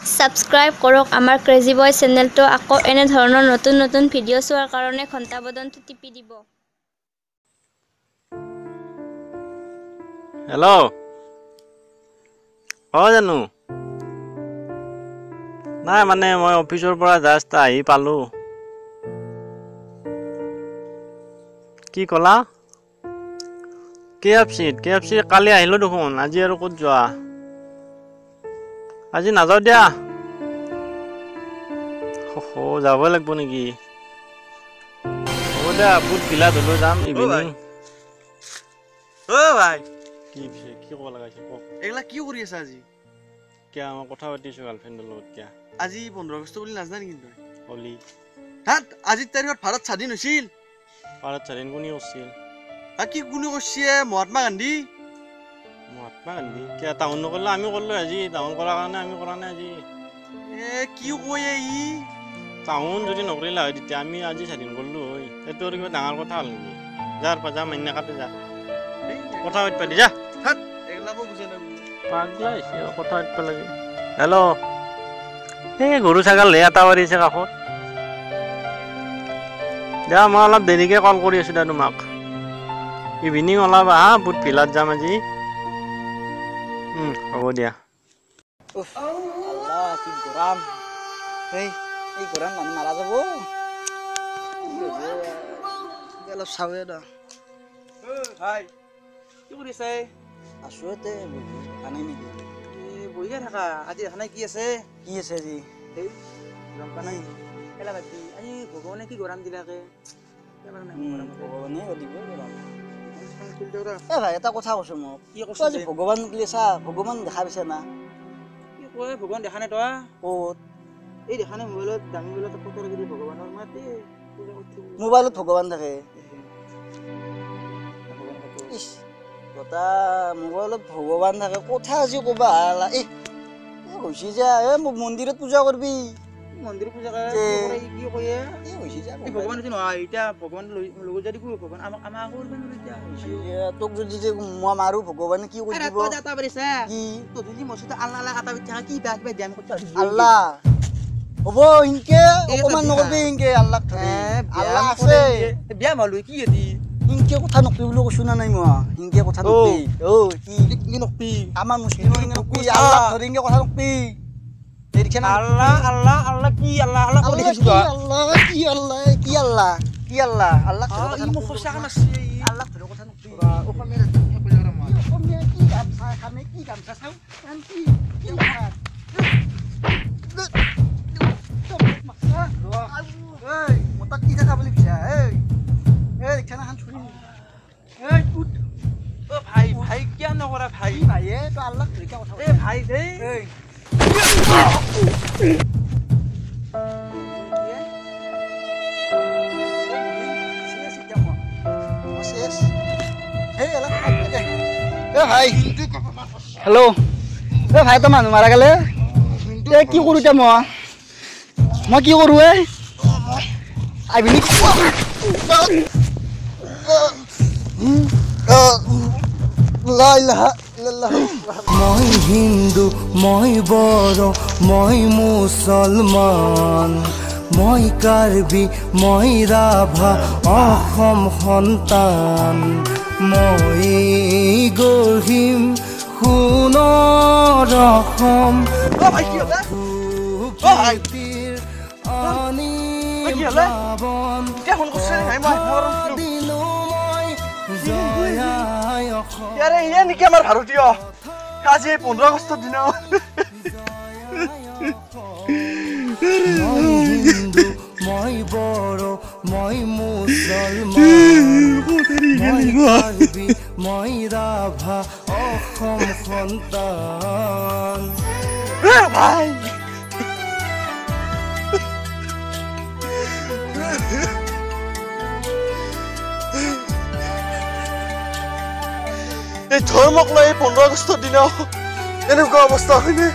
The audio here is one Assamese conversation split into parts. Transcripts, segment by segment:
সাবস্ক্ৰাইব কৰক আমাৰ ক্ৰেজি বয় চেনেলটো আকৌ এনে ধৰণৰ নতুন নতুন ভিডিঅ' চোৱাৰ কাৰণে ঘণ্টা বটনটো টিপি দিব হেল্ল' জানো নাই মানে মই অফিচৰ পৰা জাষ্ট আহি পালো কি কলা কেএফসি কালি আহিলো দেখোন আজি আৰু ক'ত যোৱা আজি নাযাও দিয়া যাব লাগিব নেকি হ'ব দিয়া বুট গিলা ধুলো যাম ইভিনিং ভাই কি ক'ব লগাইছে কওক এগলা কি কৰি আছা আজি কিয় মই কথা পাতিছো গাৰ্লফ্ৰেণ্ডৰ লগত কিয় আজি 15 আগষ্ট বুলি নাজানা নেকি তই হলি হাত আজিৰ তাৰিখত ভাৰত স্বাধীন হৈছিল ভাৰত স্বাধীন কোনে কৰিছিল কি কোনে কৰিছে মহাত্মা গান্ধী কিয় টাউন নকৰিলে আমি কৰিলো আজি টাউন কৰাৰ কাৰণে আমি কৰা নাই আজি কি কয় ই টাউন যদি নকৰিলা হয় তেতিয়া আমি আজি স্বাধীন কৰিলো হয় সেইটো আৰু কিবা ডাঙৰ কথা হ'ল নেকি যাৰ পৰা যা মান্য কাটে যা কথা পাতিবা দি যা পাগলা হৈছে কথা পাতিব লাগে হেল্ল' এই গৰু ছাগল এটা বাঢ়িছে কাষত দিয়া মই অলপ দেৰিকে কল কৰি আছো দিয়া তোমাক ইভিনিং ওলাবা হা বুট ভিলাত যাম আজি হ'ব দিয়া আল্লাহ কি গৰম এই গৰম মানুহ মাৰা যাব অলপ চাওয়ে দা ভাই কি কৰিছে আছো এতে আনে নেকি বহিয়ে থাকা আজি দেখা নাই কি আছে আজি এই গম নাই এলা বাতি আজি ভগৱানে কি গৰম দিলাকে ভগৱানে দিব ভাই এটা কথা কৈছো মোক কি কৈছ ভগৱান বুলি চা ভগৱান দেখা পাইছে না কি কয় ভগৱান দেখা নাই তই ক'ত এই দেখা নাই মোবাইলত দামী মোবাইলত ফটো ৰাখি ভগৱানৰ মাতে মোবাইলত ভগৱান থাকে কথা মোবাইলত ভগৱান থাকে কথা আজি ক'বা হৈছে যে মন্দিৰত পূজা কৰবি মন্দিৰ পূজা কি কয়ে ভগৱান নহয় এতিয়া ভগৱান লগত যদি ভগৱান আমাক তোক যদি মই মাৰো ভগৱানে কি কৰি দিব কি যদি মছজিদ আল্লাহ আল্লাহ আতা বিছা কি বেয়া কিবা দিয়াম আল্লাহ হ'ব হিংকে অকমান নকবি হিংকে আল্লাহ আল্লাহ আছে বিয়া মালো কি এদি হিংকে কথা নকবি বুলি কৈছো না নাই মই হিংকে কথা নকবি কি নকবি আমাৰ মুছলিমৰ হিংকে নকবি আল্লাহ ধৰি হিংকে কথা নকবি আল্লাহ আল্লাহ আল্লাহ কি আল্লাহ আল্লাহ কৈ দেখিছো কি আল্লাহ আল্লাহ মোক সঁচা কাম আছে আল্লাহ ধৰি কথা নকবি অসমীয়া কি গামছা খানে কি গামছা চাও কি মতাক কি দেখা বুলি কৈছা খানাখান ছুৰি ভাই ভাই কিয় নকৰা ভাই ভাইয়ে তো আল্লাহ ধৰি কথা ভাই দেই হেল্ল' ভাই তো মানুহ মাৰা গেলে কি কৰো এতিয়া মই কি কৰো আহিবি নেকি মই হিন্দু মই বড় মই মুছলমান মই কাৰ্বি মই ৰাভা অসম সন্তান মই গঢ়িম সোণৰ অসম নেকি আমাৰ ভাৰতীয় আজি 15 আগষ্টৰ দিনা মই বড় মই মুছলমান মই ৰাভা অসম সন্তান ভাই এই ধৰ্মক লৈ 15 আগষ্টৰ দিনা এনেকুৱা অৱস্থা হয়নে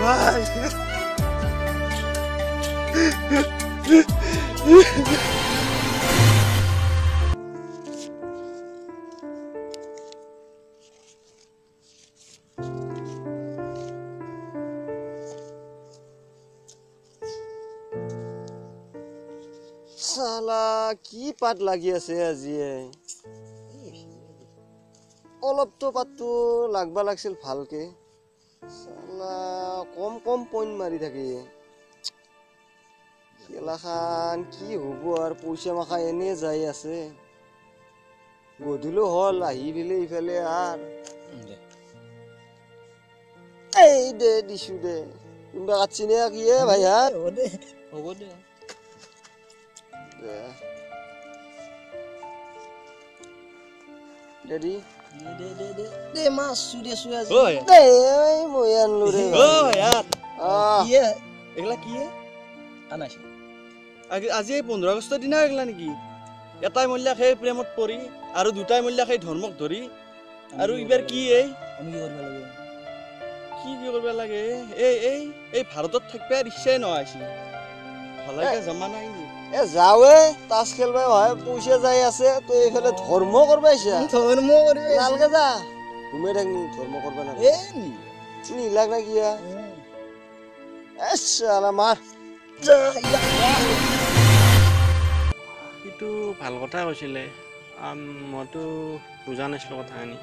ভাই কি পাত লাগি আছে আজি অলপতো পাতটো লাগবা লাগছিল ভালকে সালা কম কম পইণ্ট মাৰি থাকে খেলাখান কি হ'ব আৰু পইচা মাখা এনে যাই আছে গধূলি হ'ল আহি পেলাই ইফালে আৰু এই দে দিছো দে কোনোবা কাটছি নে কি ভাই হাত হ'ব দে দেদি দে মাছ চুৰি চুৰি আজি ঐ এই মই আনলো ৰে ঐ ইয়াত আহ কি এগলা কি আনাইছে আজি 15 আগষ্টৰ দিনা এগলা নেকি এটাই মল্যাক সেই প্ৰেমত পৰি আৰু দুটাই মল্যাক সেই ধৰ্মক ধৰি আৰু ইবাৰ কি এই আমি কি কৰিব লাগে কি এই ভাৰতত থাকবা ইচ্ছাই নহৈছিল ভালাকে জমা নাই এ যাওৱে তাছ খেলবা হয় পইচা যাই আছে তো এইফালে ধৰ্ম কৰবা আইছা ধৰ্ম কৰিব নালকে যা ঘুমে থাকনি ধৰ্ম কৰবা না এ নিলাক না কিয়া এ সালা মাৰ সেইটো ভাল কথা কৈছিলে মইতো বুজা নাছিলোঁ কথাখিনি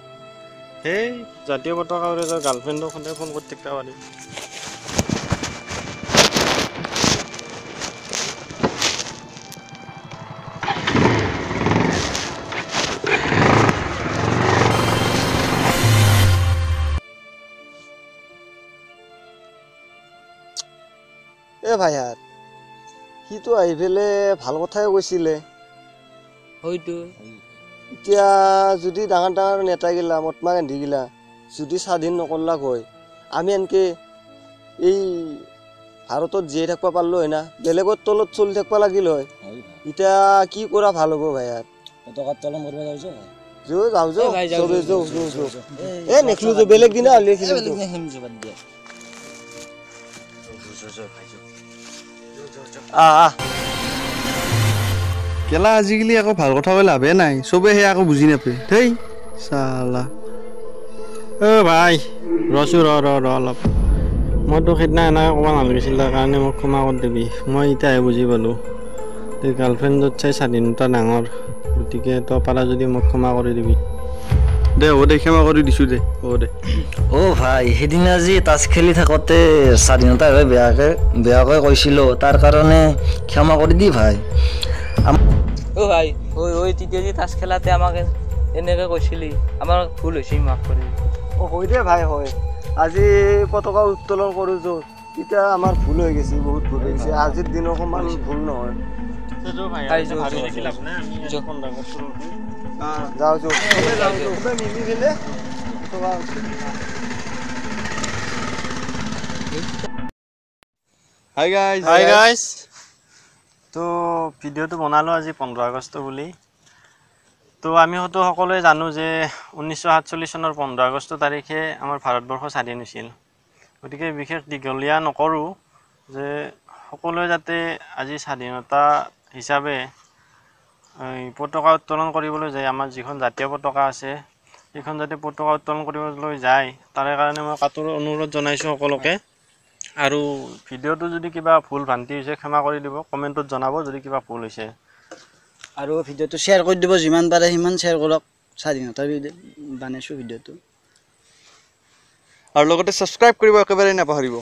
সেই জাতীয় পতাকা উৰে তই গাৰ্লফ্ৰেণ্ডক সদায় ফোন কৰি থাকিব পাৰি এ ভাই হাত সিটো আহি পেলে ভাল কথাই কৈছিলে হয়তো এতিয়া যদি ডাঙৰ ডাঙৰ নেতাগিলা মহাত্মা গান্ধী গিলা যদি স্বাধীন নকৰলাক হয় আমি এনকে এই ভাৰতত জীয়াই থাকিব পাৰিলো হয় না বেলেগৰ তলত চলি থাকিব লাগিল হয় এতিয়া কি কৰা ভাল হ'ব ভাই হাত পতাকা উত্তোলন কৰিব যাওঁ এ নেখলো যে বেলেগ দিনা হলে কেলা আজিকালি আকৌ ভাল কথা কৈ লাভে নাই চবে সেই আকৌ বুজি নাপায় দেই চালা ভাই ৰচোন ৰ অলপ মইতো সেইদিনা এনেকৈ ক'ব নালাগিছিল তাৰ কাৰণে মোক ক্ষমা কৰি দিবি মই এতিয়াহে বুজি পালোঁ তোৰ গাৰ্লফ্ৰেণ্ডত চাই স্বাধীনতা ডাঙৰ গতিকে তই পাৰা যদি মোক ক্ষমা কৰি দিবি দে হ'ব দে ক্ষমা কৰি দিছোঁ দে হ'ব দে ভাই সেইদিনা আজি তাছ খেলি থাকোঁতে স্বাধীনতা হৈ বেয়াকৈ কৈছিলোঁ তাৰ কাৰণে ক্ষমা কৰি দি ভাই ভাই তেতিয়া যে তাছ খেলাতে আমাকে এনেকৈ কৈছিলি আমাৰ ভুল হৈছে মাফ কৰি হয় দে ভাই হয় আজি পতাকা উত্তোলন কৰোঁ য'ত এতিয়া আমাৰ ভুল হৈ গৈছে বহুত ভুল হৈ গৈছে আজিৰ দিনৰ সমান ভুল নহয় যাওঁ মিলি পেলে হাই গাইজ তো ভিডিঅ'টো বনালোঁ আজি 15 আগষ্ট বুলি তো আমি হয়তো সকলোৱে জানো যে 1947 চনৰ 15 আগষ্ট তাৰিখে আমাৰ ভাৰতবৰ্ষ স্বাধীন হৈছিল গতিকে বিশেষ দীঘলীয়া নকৰোঁ যে সকলোৱে যাতে আজি স্বাধীনতা হিচাপে পতাকা উত্তোলন কৰিবলৈ যায় আমাৰ যিখন জাতীয় পতাকা আছে সেইখন যাতে পতাকা উত্তোলন কৰিবলৈ যায় তাৰে কাৰণে মই কাতোৰ অনুৰোধ জনাইছোঁ সকলোকে আৰু ভিডিঅ'টো যদি কিবা ভুল ভ্ৰান্তি হৈছে ক্ষমা কৰি দিব কমেণ্টত জনাব যদি কিবা ভুল হৈছে আৰু ভিডিঅ'টো শ্বেয়াৰ কৰি দিব যিমান পাৰে সিমান শ্বেয়াৰ কৰক স্বাধীনতাৰ বনাইছোঁ ভিডিঅ'টো আৰু লগতে ছাবস্ক্ৰাইব কৰিব একেবাৰে নাপাহৰিব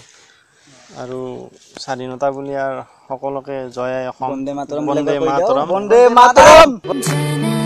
আৰু স্বাধীনতা বুলি আৰু সকলোকে জয় অসম বন্দে মাতৰম বন্দে মাতৰম বন্দে মাতৰম